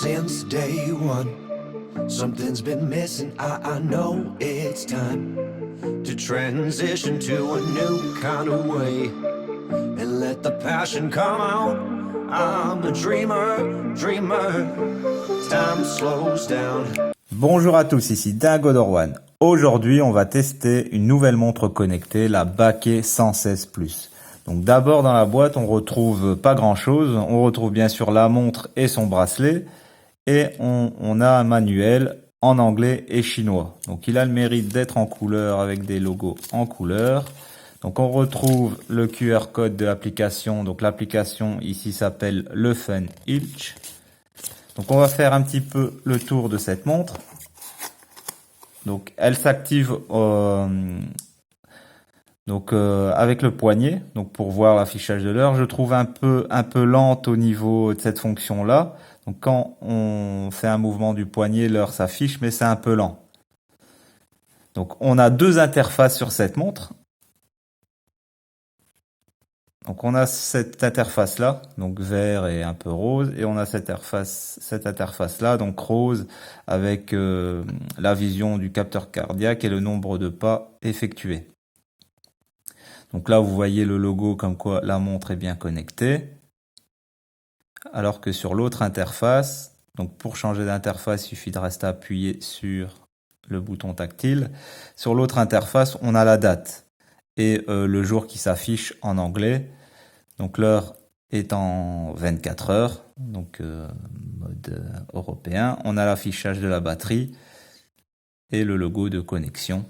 since day one. Something's been missing, I know it's time to transition to a new kind of way and let the passion come out. I'm a dreamer, dreamer. Time slows down. Bonjour à tous, ici Dingodor1. Aujourd'hui, on va tester une nouvelle montre connectée, la Baquet 116 Plus. Donc d'abord dans la boîte, on retrouve pas grand chose. On retrouve bien sûr la montre et son bracelet. Et on a un manuel en anglais et chinois. Donc il a le mérite d'être en couleur avec des logos en couleur. Donc on retrouve le QR code de l'application. Donc l'application ici s'appelle Le Fun Ilch. Donc on va faire un petit peu le tour de cette montre. Donc elle s'active avec le poignet, donc pour voir l'affichage de l'heure. Je trouve un peu lente au niveau de cette fonction là. Donc quand on fait un mouvement du poignet, l'heure s'affiche, mais c'est un peu lent. Donc on a deux interfaces sur cette montre. Donc on a cette interface là, donc vert et un peu rose, et on a cette interface là, donc rose, avec la vision du capteur cardiaque et le nombre de pas effectués. Donc là vous voyez le logo comme quoi la montre est bien connectée. Alors que sur l'autre interface, donc pour changer d'interface, il suffit de rester appuyé sur le bouton tactile. Sur l'autre interface, on a la date et le jour qui s'affiche en anglais. Donc l'heure est en 24 heures, donc mode européen. On a l'affichage de la batterie et le logo de connexion,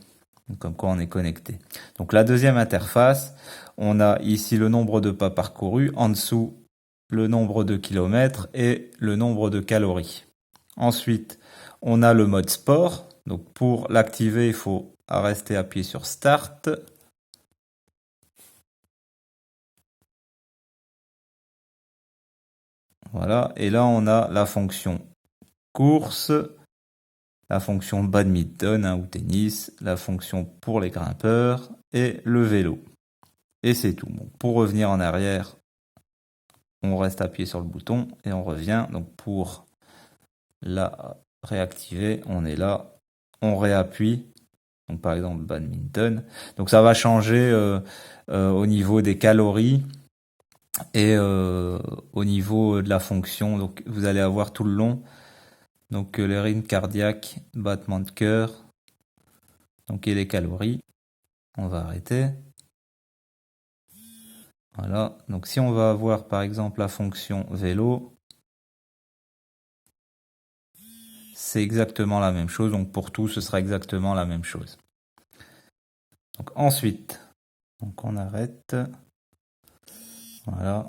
comme quoi on est connecté. Donc la deuxième interface, on a ici le nombre de pas parcourus, en dessous le nombre de kilomètres et le nombre de calories. Ensuite, on a le mode sport. Donc pour l'activer, il faut rester appuyé sur Start. Voilà, et là on a la fonction course, la fonction badminton ou tennis, la fonction pour les grimpeurs et le vélo. Et c'est tout. Bon, pour revenir en arrière, on reste appuyé sur le bouton et on revient. Donc pour la réactiver, on est là, on réappuie. Donc par exemple badminton. Donc ça va changer au niveau des calories et au niveau de la fonction. Donc vous allez avoir tout le long donc les rythmes cardiaques, battements de cœur, donc et les calories. On va arrêter. Voilà. Donc si on va avoir par exemple la fonction vélo, c'est exactement la même chose. Donc pour tout, ce sera exactement la même chose. Donc ensuite, donc on arrête. Voilà.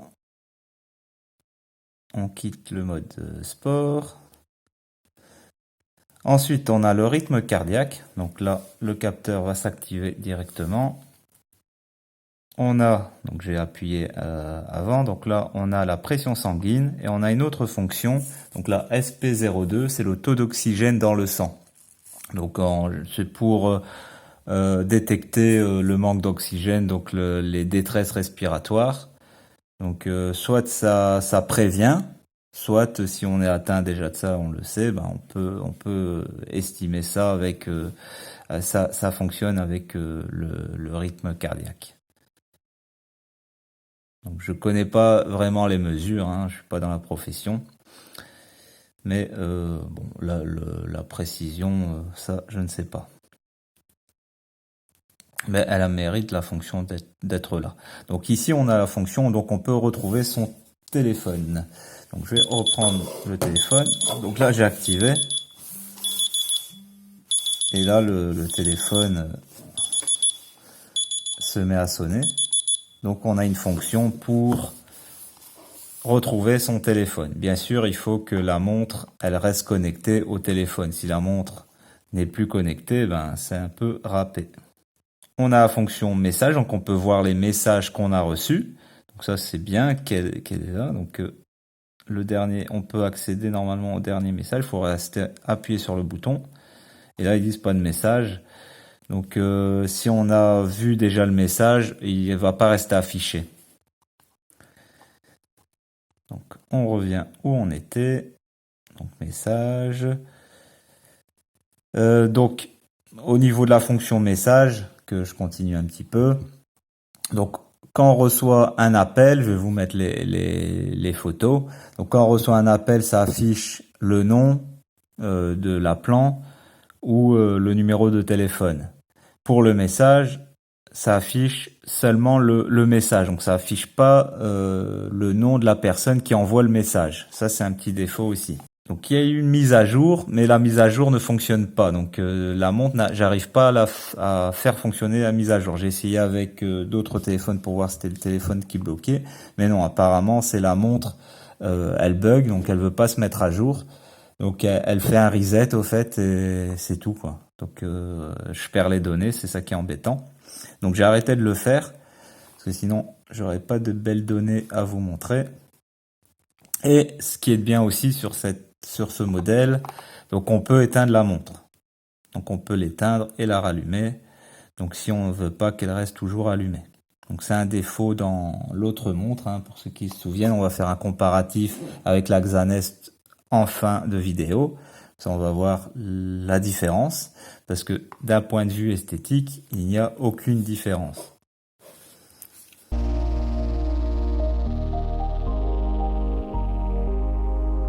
On quitte le mode sport. Ensuite, on a le rythme cardiaque. Donc là, le capteur va s'activer directement. On a, donc j'ai appuyé avant, donc là on a la pression sanguine et on a une autre fonction, donc la SP02, c'est le taux d'oxygène dans le sang. Donc c'est pour détecter le manque d'oxygène, donc les détresses respiratoires. Donc soit ça prévient, soit si on est atteint déjà de ça, on le sait, ben on peut estimer ça avec ça fonctionne avec le rythme cardiaque. Donc je connais pas vraiment les mesures, je suis pas dans la profession, mais bon la précision, ça je ne sais pas. Mais elle a mérite la fonction d'être là. Donc ici on a la fonction, donc on peut retrouver son téléphone. Donc je vais reprendre le téléphone. Donc là j'ai activé. Et là le téléphone se met à sonner. Donc on a une fonction pour retrouver son téléphone. Bien sûr, il faut que la montre, elle reste connectée au téléphone. Si la montre n'est plus connectée, ben c'est un peu râpé. On a la fonction message, donc on peut voir les messages qu'on a reçus. Donc ça c'est bien qu'elle est là. Donc le dernier, on peut accéder normalement au dernier message. Il faut rester appuyé sur le bouton. Et là ils disent pas de message. Donc si on a vu déjà le message, il va pas rester affiché. Donc on revient où on était. Donc message. Donc au niveau de la fonction message, que je continue un petit peu. Donc quand on reçoit un appel, je vais vous mettre les photos. Donc quand on reçoit un appel, ça affiche le nom de l'appelant ou le numéro de téléphone. Pour le message, ça affiche seulement le message. Donc ça affiche pas le nom de la personne qui envoie le message. Ça, c'est un petit défaut aussi. Donc il y a eu une mise à jour, mais la mise à jour ne fonctionne pas. Donc la montre, j'arrive pas à faire fonctionner la mise à jour. J'ai essayé avec d'autres téléphones pour voir si c'était le téléphone qui bloquait, mais non, apparemment c'est la montre. Elle bug, donc elle veut pas se mettre à jour. Donc elle fait un reset au fait et c'est tout quoi. Donc je perds les données, c'est ça qui est embêtant. Donc j'ai arrêté de le faire parce que sinon j'aurais pas de belles données à vous montrer. Et ce qui est bien aussi sur ce modèle, donc on peut éteindre la montre. Donc on peut l'éteindre et la rallumer. Donc si on ne veut pas qu'elle reste toujours allumée. Donc c'est un défaut dans l'autre montre, hein, pour ceux qui se souviennent, on va faire un comparatif avec la Xanest en fin de vidéo. Ça, on va voir la différence, parce que d'un point de vue esthétique, il n'y a aucune différence.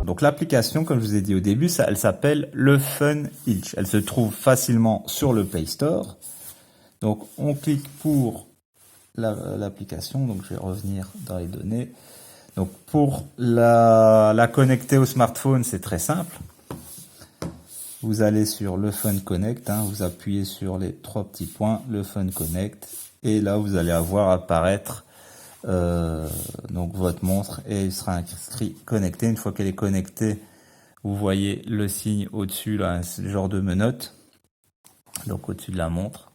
Donc l'application, comme je vous ai dit au début, elle s'appelle le Fun Hitch. Elle se trouve facilement sur le Play Store. Donc on clique pour l'application, donc je vais revenir dans les données. Donc pour la connecter au smartphone, c'est très simple. Vous allez sur le Fun Connect, hein, vous appuyez sur les trois petits points, le Fun Connect, et là vous allez avoir apparaître donc votre montre et il sera inscrit connecté. Une fois qu'elle est connectée, vous voyez le signe au-dessus, là, un genre de menotte, donc au-dessus de la montre,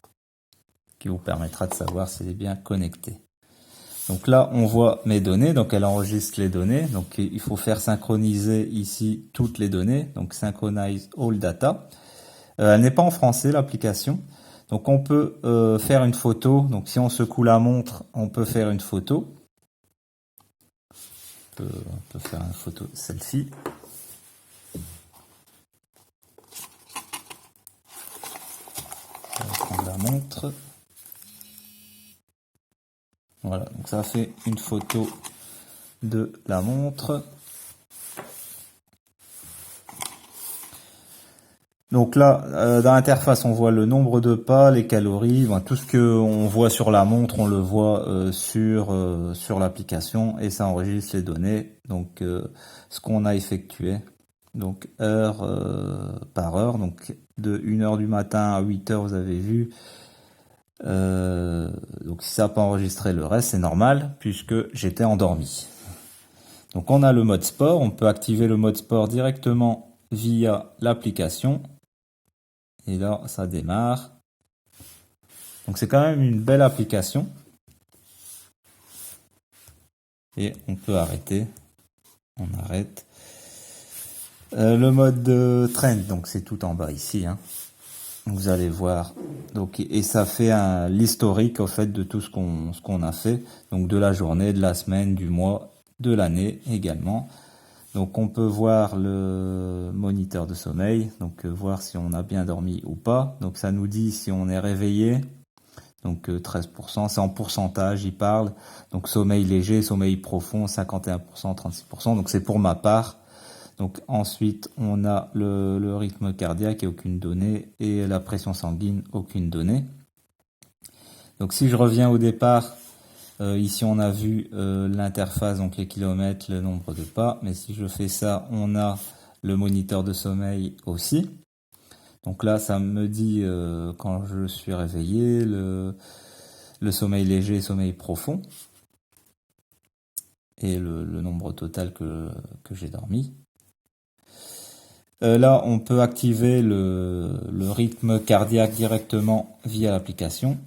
qui vous permettra de savoir si elle est bien connectée. Donc là, on voit mes données, donc elle enregistre les données. Donc il faut faire synchroniser ici toutes les données, donc Synchronize All Data. Elle n'est pas en français, l'application. Donc on peut faire une photo. Donc si on secoue la montre, on peut faire une photo. On peut faire une photo selfie. On va prendre la montre. Voilà, donc ça fait une photo de la montre. Donc là, dans l'interface, on voit le nombre de pas, les calories, tout ce que on voit sur la montre, on le voit sur l'application et ça enregistre les données. Donc ce qu'on a effectué, donc heure par heure, donc de 1h du matin à 8h, vous avez vu. Donc si ça n'a pas enregistré le reste, c'est normal puisque j'étais endormi. Donc on a le mode sport, on peut activer le mode sport directement via l'application. Et là, ça démarre. Donc c'est quand même une belle application. Et on peut arrêter. On arrête. Le mode trend, donc c'est tout en bas ici, hein. Vous allez voir. Donc et ça fait l'historique au fait de tout ce qu'on a fait. Donc de la journée, de la semaine, du mois, de l'année également. Donc on peut voir le moniteur de sommeil, donc voir si on a bien dormi ou pas. Donc ça nous dit si on est réveillé. Donc 13%, c'est en pourcentage, il parle. Donc sommeil léger, sommeil profond, 51%, 36%. Donc c'est pour ma part. Donc ensuite, on a le rythme cardiaque et aucune donnée, et la pression sanguine, aucune donnée. Donc si je reviens au départ, ici on a vu l'interface, donc les kilomètres, le nombre de pas, mais si je fais ça, on a le moniteur de sommeil aussi. Donc là, ça me dit quand je suis réveillé, le sommeil léger, sommeil profond, et le nombre total que j'ai dormi. Là, on peut activer le rythme cardiaque directement via l'application.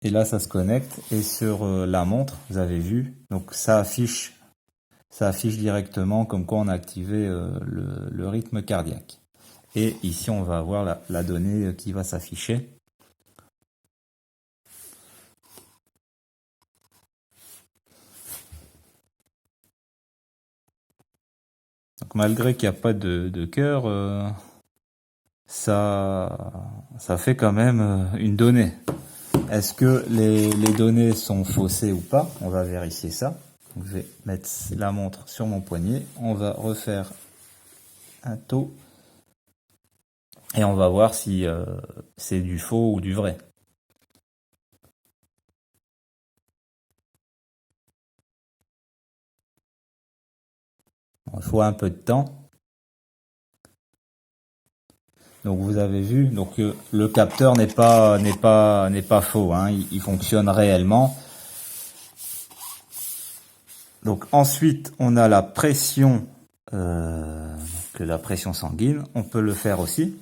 Et là, ça se connecte. Et sur la montre, vous avez vu, donc ça affiche directement comme quoi on a activé le rythme cardiaque. Et ici, on va avoir la donnée qui va s'afficher. Donc malgré qu'il n'y a pas de cœur, ça fait quand même une donnée. Est-ce que les données sont faussées ou pas? On va vérifier ça. Donc, je vais mettre la montre sur mon poignet. On va refaire un taux. Et on va voir si c'est du faux ou du vrai. Il faut un peu de temps. Donc vous avez vu, donc le capteur n'est pas faux, hein, il fonctionne réellement. Donc ensuite on a la pression, la pression sanguine, on peut le faire aussi.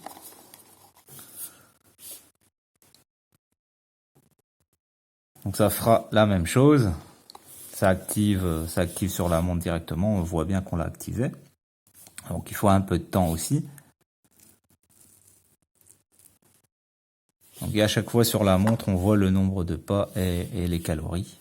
Donc ça fera la même chose, ça active sur la montre directement, on voit bien qu'on l'a activé. Donc il faut un peu de temps aussi. Donc, et à chaque fois sur la montre, on voit le nombre de pas et les calories.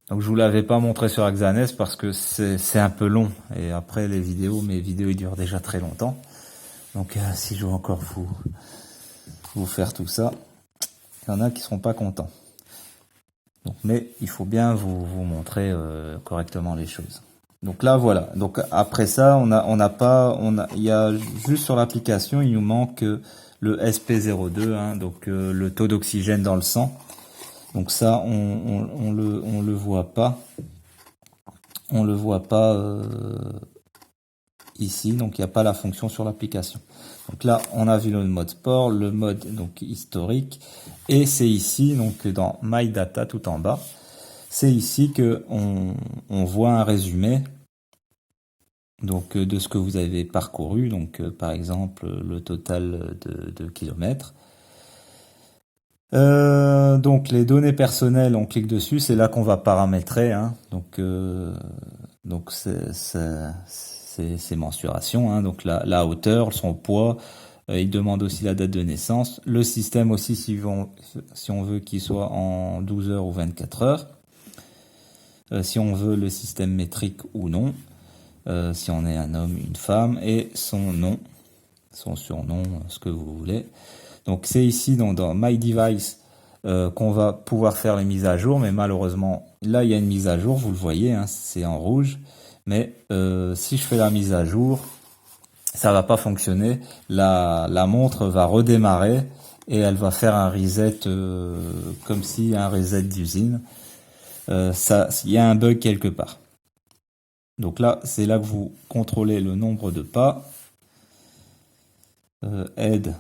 Donc je vous l'avais pas montré sur Axanes parce que c'est un peu long. Et après mes vidéos ils durent déjà très longtemps. Donc si je veux encore vous faire tout ça, il y en a qui seront pas contents. Donc, mais il faut bien vous montrer correctement les choses. Donc là voilà. Donc après ça, il y a juste sur l'application, il nous manque le SP02, hein, donc le taux d'oxygène dans le sang. Donc ça, on le voit pas. On le voit pas ici, donc il n'y a pas la fonction sur l'application. Donc là, on a vu le mode sport, le mode donc historique, et c'est ici, donc dans My Data tout en bas, c'est ici que on voit un résumé donc de ce que vous avez parcouru, donc par exemple le total de kilomètres. Donc les données personnelles, on clique dessus, c'est là qu'on va paramétrer, hein. Donc c'est mensuration, hein. Donc la hauteur, son poids, il demande aussi la date de naissance, le système aussi si on veut qu'il soit en 12 heures ou 24 heures, si on veut le système métrique ou non, si on est un homme, une femme, et son nom, son surnom, ce que vous voulez. Donc c'est ici dans My Device qu'on va pouvoir faire les mises à jour, mais malheureusement là il y a une mise à jour, vous le voyez, hein, c'est en rouge, mais si je fais la mise à jour, ça va pas fonctionner, la montre va redémarrer et elle va faire un reset comme si un reset d'usine. Il y a un bug quelque part. Donc là, c'est là que vous contrôlez le nombre de pas. Aide.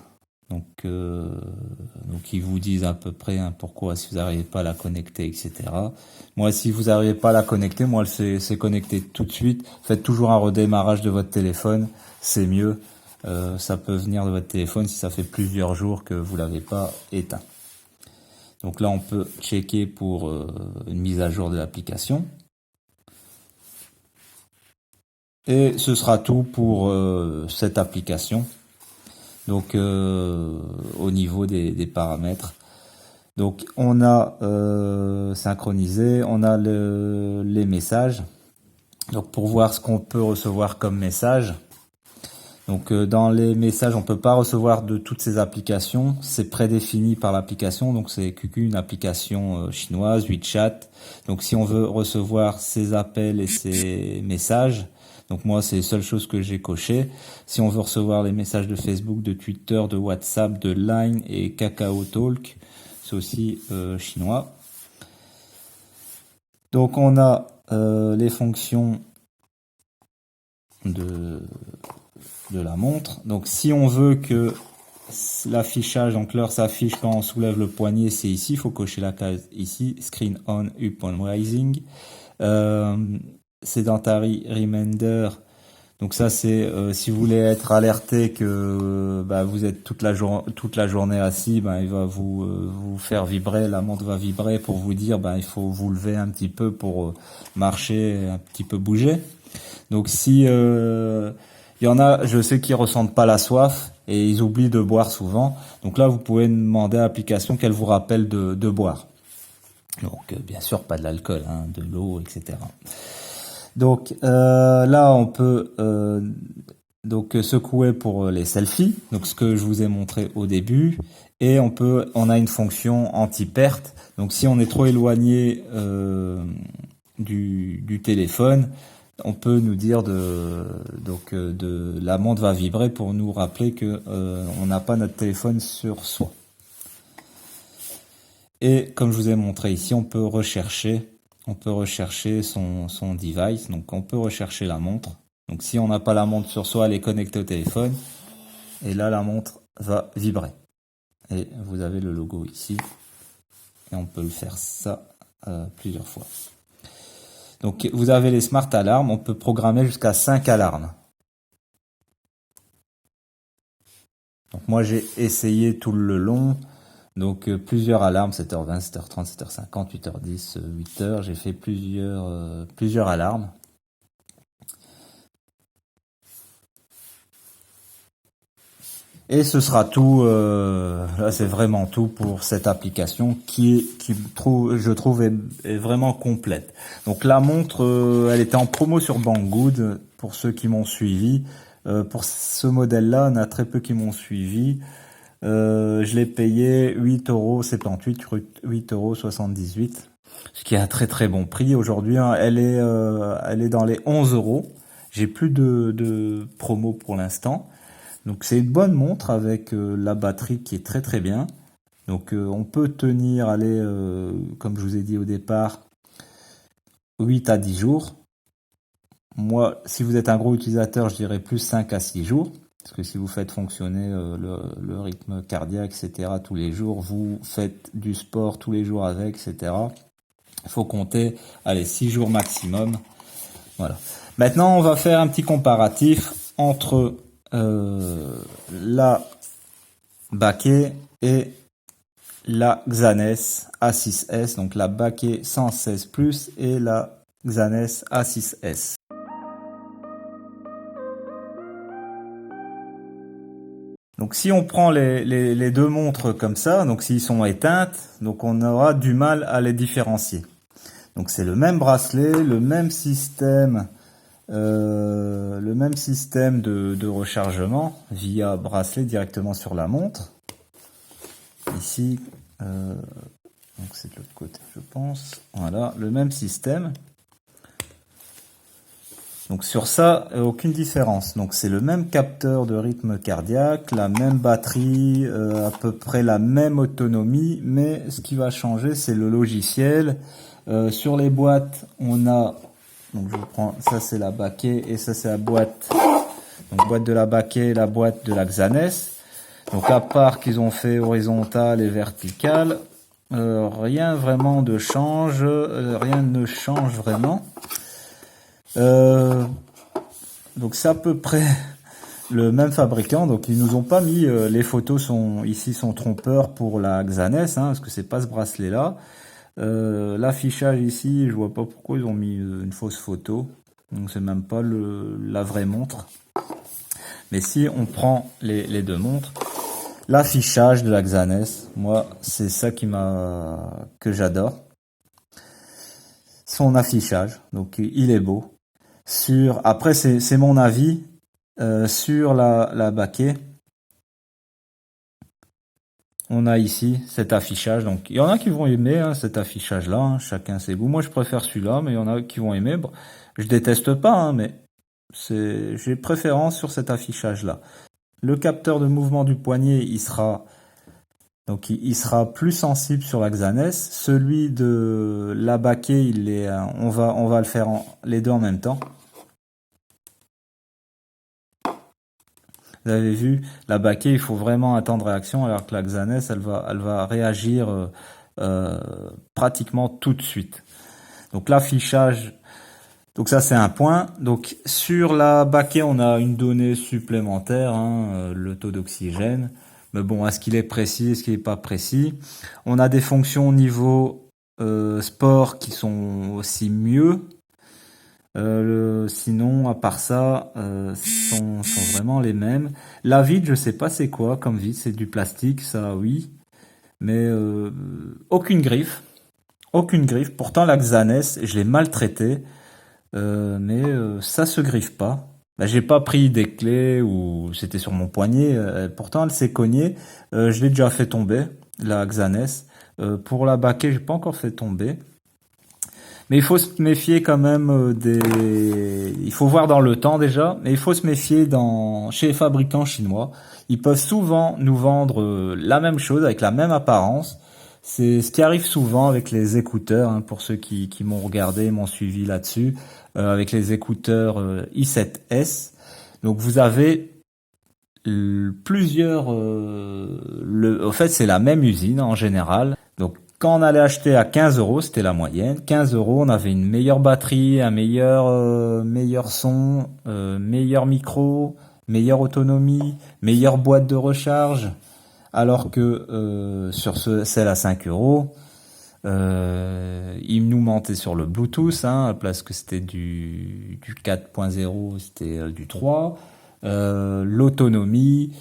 Donc ils vous disent à peu près pourquoi, si vous n'arrivez pas à la connecter, etc. Moi, si vous n'arrivez pas à la connecter, moi, c'est connecté tout de suite. Faites toujours un redémarrage de votre téléphone, c'est mieux. Ça peut venir de votre téléphone si ça fait plusieurs jours que vous l'avez pas éteint. Donc là, on peut checker pour une mise à jour de l'application. Et ce sera tout pour cette application. Donc au niveau des paramètres. Donc on a synchronisé, on a les messages. Donc pour voir ce qu'on peut recevoir comme message. Donc dans les messages, on peut pas recevoir de toutes ces applications. C'est prédéfini par l'application. Donc c'est QQ, une application chinoise, WeChat. Donc si on veut recevoir ces appels et ces messages, donc moi, c'est les seules choses que j'ai cochées. Si on veut recevoir les messages de Facebook, de Twitter, de WhatsApp, de Line et Kakao Talk, c'est aussi chinois. Donc on a les fonctions de la montre. Donc si on veut que l'affichage, donc l'heure s'affiche quand on soulève le poignet, c'est ici. Il faut cocher la case ici. Screen on upon rising. Sedentary Reminder, donc ça c'est si vous voulez être alerté que vous êtes toute la journée assis, il va vous faire vibrer, la montre va vibrer pour vous dire il faut vous lever un petit peu pour marcher, un petit peu bouger. Donc si Il y en a, je sais, qui ressentent pas la soif et ils oublient de boire souvent. Donc là, vous pouvez demander à l'application qu'elle vous rappelle de boire. Donc bien sûr, pas de l'alcool, hein, de l'eau, etc. Donc là, on peut donc secouer pour les selfies, donc ce que je vous ai montré au début, et on a une fonction anti-perte. Donc si on est trop éloigné du téléphone, on peut nous dire la montre va vibrer pour nous rappeler que on n'a pas notre téléphone sur soi. Et comme je vous ai montré ici, on peut rechercher son device. Donc on peut rechercher la montre. Donc si on n'a pas la montre sur soi, elle est connectée au téléphone. Et là, la montre va vibrer. Et vous avez le logo ici. Et on peut le faire ça plusieurs fois. Donc vous avez les smart alarmes. On peut programmer jusqu'à 5 alarmes. Donc moi, j'ai essayé tout le long. Donc plusieurs alarmes, 7h20, 7h30, 7h50, 8h10, 8h. J'ai fait plusieurs alarmes. Et ce sera tout, là c'est vraiment tout pour cette application je trouve est vraiment complète. Donc la montre, elle était en promo sur Banggood pour ceux qui m'ont suivi. Pour ce modèle-là, on a très peu qui m'ont suivi. Je l'ai payé 8,78 €, 8,78 €, ce qui est un très très bon prix. Aujourd'hui, hein, elle est dans les 11 €. J'ai plus de promo pour l'instant. Donc c'est une bonne montre avec la batterie qui est très très bien. Donc on peut tenir, comme je vous ai dit au départ, 8 à 10 jours. Moi, si vous êtes un gros utilisateur, je dirais plus 5 à 6 jours. Parce que si vous faites fonctionner le rythme cardiaque, etc. tous les jours, vous faites du sport tous les jours avec, etc. Il faut compter, 6 jours maximum. Voilà. Maintenant, on va faire un petit comparatif entre la Baquet et la Xanes A6S. Donc la Baquet 116 Plus et la Xanes A6S. Donc si on prend les deux montres comme ça, donc s'ils sont éteintes, donc on aura du mal à les différencier. Donc c'est le même bracelet, le même système de rechargement via bracelet directement sur la montre. Ici, donc c'est de l'autre côté, je pense. Voilà, le même système. Donc sur ça, aucune différence. Donc c'est le même capteur de rythme cardiaque, la même batterie, à peu près la même autonomie, mais ce qui va changer, c'est le logiciel. Sur les boîtes, on a, donc je prends, ça c'est la Baquet et ça c'est la boîte, donc boîte de la Baquet et la boîte de la Xanes. Donc à part qu'ils ont fait horizontal et vertical, rien vraiment de change, rien ne change vraiment. Donc c'est à peu près le même fabricant. Donc ils nous ont pas mis, les photos sont trompeurs pour la Xanes, hein, parce que c'est pas ce bracelet là. L'affichage ici, je vois pas pourquoi ils ont mis une fausse photo. Donc c'est même pas la vraie montre. Mais si on prend les deux montres, l'affichage de la Xanes, moi c'est ça que j'adore. Son affichage, donc il est beau. Après c'est mon avis sur la Baquet. On a ici cet affichage, donc il y en a qui vont aimer cet affichage-là, hein, chacun ses goûts. Moi je préfère celui-là, mais il y en a qui vont aimer. Bon, je déteste pas, hein, mais j'ai préférence sur cet affichage-là. Le capteur de mouvement du poignet, il sera plus sensible sur la Xanes. Celui de la Baquet, on va le faire les deux en même temps. Vous avez vu, la Baquet, il faut vraiment un temps de réaction, alors que la Xanes, elle va réagir pratiquement tout de suite. Donc l'affichage, donc ça c'est un point. Donc sur la Baquet, on a une donnée supplémentaire, le taux d'oxygène. Mais bon, est-ce qu'il est précis, est-ce qu'il n'est pas précis? On a des fonctions au niveau sport qui sont aussi mieux. Sinon, à part ça, sont vraiment les mêmes. La vitre, je sais pas c'est quoi comme vitre, c'est du plastique, ça oui, mais aucune griffe, aucune griffe. Pourtant la Xanès, je l'ai maltraité, mais ça se griffe pas. Bah, j'ai pas pris des clés ou c'était sur mon poignet. Pourtant elle s'est cognée. Je l'ai déjà fait tomber, la Xanès. Pour la baquet, j'ai pas encore fait tomber. Mais il faut se méfier quand même Il faut voir dans le temps déjà, mais il faut se méfier chez les fabricants chinois. Ils peuvent souvent nous vendre la même chose avec la même apparence. C'est ce qui arrive souvent avec les écouteurs, hein, pour ceux qui m'ont regardé, m'ont suivi là-dessus, avec les écouteurs i7S. Donc vous avez plusieurs... en fait, c'est la même usine en général. Donc quand on allait acheter à 15 euros, c'était la moyenne. 15 euros, on avait une meilleure batterie, un meilleur son, meilleur micro, meilleure autonomie, meilleure boîte de recharge. Alors que celle à 5 euros, il nous mentait sur le Bluetooth, hein, à la place que c'était du 4.0, c'était du 3. L'autonomie,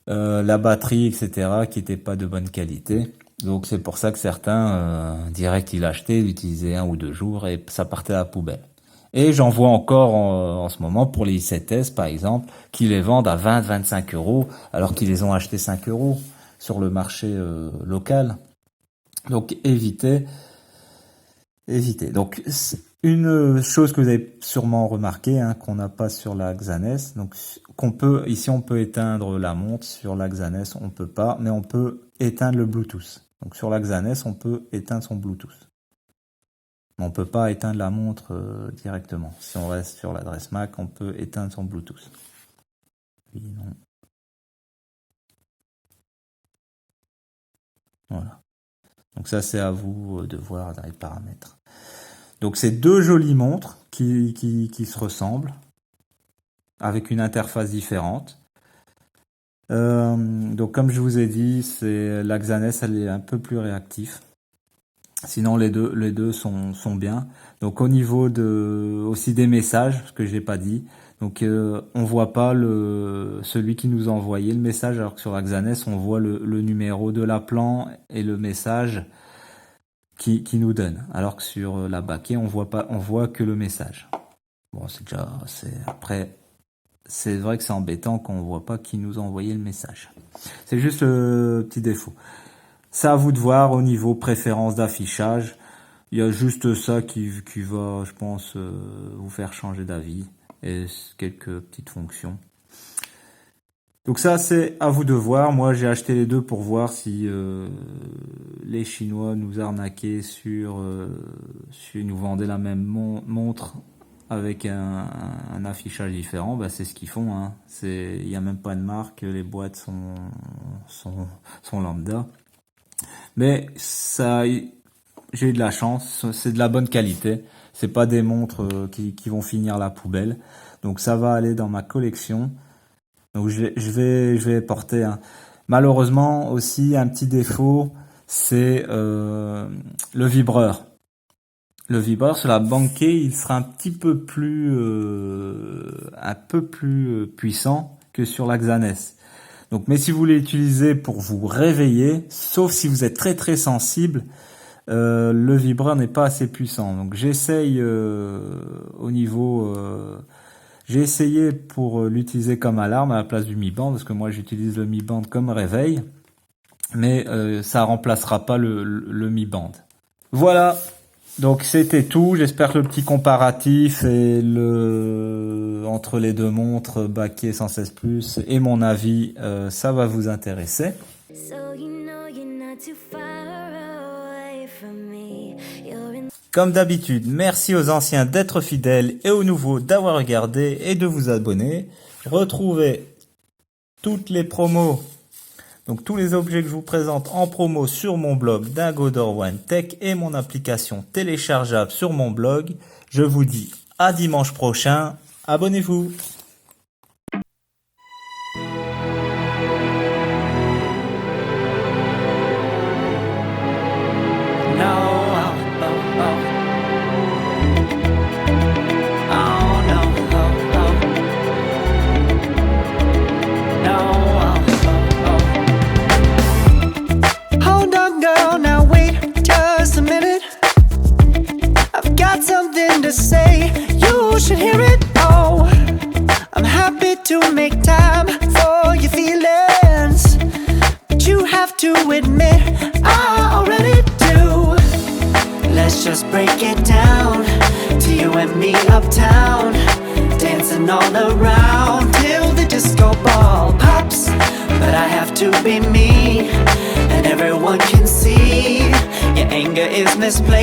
la batterie, etc., qui n'était pas de bonne qualité. Donc c'est pour ça que certains, direct ils l'achetaient, ils l'utilisaient 1 ou 2 jours et ça partait à la poubelle. Et j'en vois encore en ce moment pour les i7S par exemple, qui les vendent à 20-25 euros alors qu'ils les ont achetés 5 euros sur le marché local. Donc évitez. Donc une chose que vous avez sûrement remarqué, hein, qu'on n'a pas sur la Xanès, donc ici on peut éteindre la montre, sur la Xanès on peut pas, mais on peut éteindre le Bluetooth. Donc sur la Xanès on peut éteindre son Bluetooth. Mais on peut pas éteindre la montre directement. Si on reste sur l'adresse MAC, on peut éteindre son Bluetooth. Oui, non. Voilà. Donc ça c'est à vous de voir dans les paramètres. Donc c'est 2 jolies montres qui se ressemblent, avec une interface différente. Donc comme je vous ai dit, la Xanès, elle est un peu plus réactive. Sinon les deux sont bien. Donc au niveau aussi des messages, ce que j'ai pas dit. Donc on voit pas celui qui nous a envoyé le message, alors que sur la Xanès on voit le numéro de l'appelant et le message qui nous donne. Alors que sur la baquet on voit que le message. Bon, après, c'est vrai que c'est embêtant qu'on voit pas qui nous a envoyé le message. C'est juste le petit défaut. C'est à vous de voir au niveau préférence d'affichage. Il y a juste ça qui va, je pense, vous faire changer d'avis. Et quelques petites fonctions. Donc ça, c'est à vous de voir. Moi, j'ai acheté les deux pour voir si les Chinois nous arnaquaient si ils nous vendaient la même montre avec un affichage différent. Bah, c'est ce qu'ils font, hein. Il n'y a même pas de marque. Les boîtes sont lambda. Mais ça, j'ai eu de la chance. C'est de la bonne qualité. C'est pas des montres qui vont finir la poubelle. Donc ça va aller dans ma collection. Donc je vais porter. Malheureusement aussi un petit défaut, c'est le vibreur. Le vibreur sur la banquet, il sera un peu plus puissant que sur la Xanès. Donc, mais si vous voulez l'utiliser pour vous réveiller, sauf si vous êtes très très sensible, le vibreur n'est pas assez puissant. Donc j'essaye j'ai essayé pour l'utiliser comme alarme à la place du Mi Band, parce que moi j'utilise le Mi Band comme réveil, mais ça remplacera pas le Mi Band. Voilà, donc c'était tout. J'espère que le petit comparatif et entre les deux montres Baquet 116 Plus et mon avis, ça va vous intéresser. Comme d'habitude, merci aux anciens d'être fidèles et aux nouveaux d'avoir regardé et de vous abonner. Retrouvez toutes les promos, donc tous les objets que je vous présente en promo sur mon blog Dingodor One Tech et mon application téléchargeable sur mon blog. Je vous dis à dimanche prochain. Abonnez-vous. you should hear it. Oh, I'm happy to make time for your feelings, but you have to admit I already do. Let's just break it down to you and me uptown, dancing all around till the disco ball pops. But I have to be me, and everyone can see your anger is misplaced.